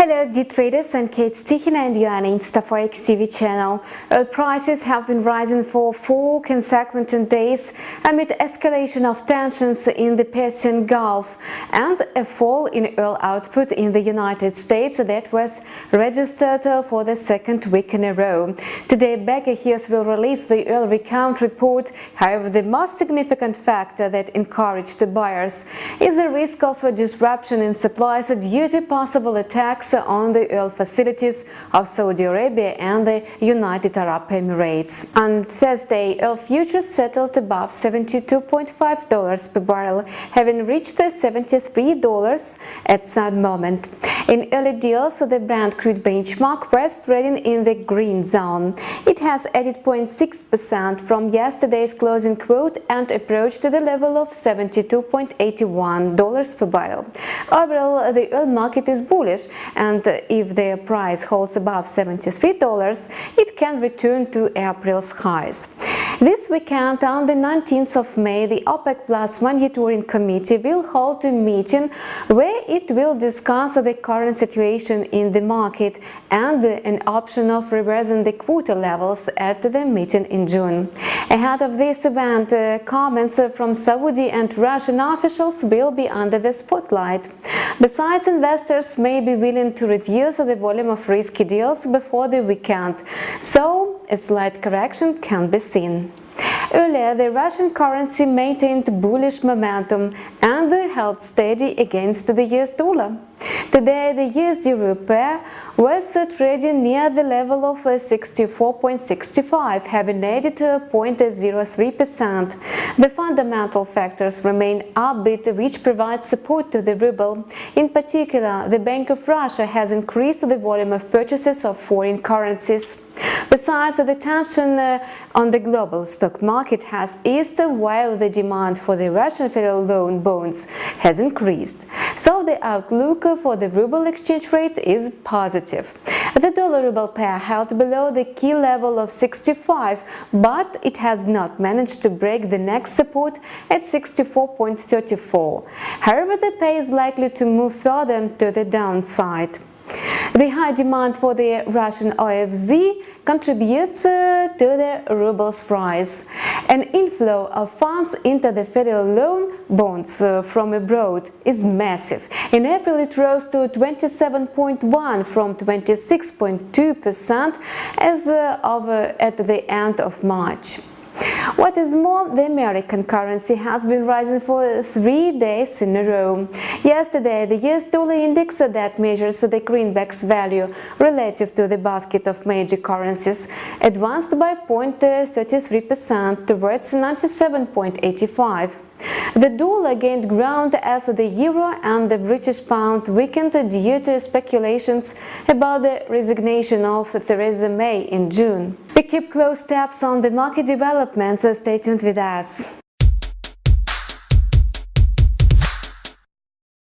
Hello dear traders, I'm Kate Stichin and you are on InstaForex TV channel. Oil prices have been rising for 4 consecutive days amid escalation of tensions in the Persian Gulf and a fall in oil output in the United States that was registered for the second week in a row. Today Baker Hughes will release the oil recount report. However, the most significant factor that encouraged the buyers is the risk of a disruption in supplies due to possible attacks on the oil facilities of Saudi Arabia and the United Arab Emirates. On Thursday, oil futures settled above $72.5 per barrel, having reached $73 at some moment. In early deals, the Brent crude benchmark was trading in the green zone. It has added 0.6% from yesterday's closing quote and approached the level of $72.81 per barrel. Overall, the oil market is bullish, and if the price holds above $73, it can return to April's highs. This weekend, on the 19th of May, the OPEC Plus Monitoring Committee will hold a meeting where it will discuss the current situation in the market and an option of reversing the quota levels at the meeting in June. Ahead of this event, comments from Saudi and Russian officials will be under the spotlight. Besides, investors may be willing to reduce the volume of risky deals before the weekend, so a slight correction can be seen. Earlier, the Russian currency maintained bullish momentum and held steady against the US dollar. Today, the USD pair was trading near the level of 64.65, having added 0.03%. The fundamental factors remain upbeat, which provides support to the ruble. In particular, the Bank of Russia has increased the volume of purchases of foreign currencies. Besides, the tension on the global stock market has eased while the demand for the Russian federal loan bonds has increased. So the outlook for the ruble exchange rate is positive. The dollar-ruble pair held below the key level of 65, but it has not managed to break the next support at 64.34. However, the pair is likely to move further to the downside. The high demand for the Russian OFZ contributes to the ruble's rise. An inflow of funds into the federal loan bonds from abroad is massive. In April, it rose to 27.1% from 26.2% as of at the end of March. What is more, the American currency has been rising for 3 days in a row. Yesterday, the US dollar index that measures the greenback's value relative to the basket of major currencies advanced by 0.33% towards 97.85. The dollar gained ground as the euro and the British pound weakened due to speculations about the resignation of Theresa May in June. We keep close tabs on the market developments. Stay tuned with us.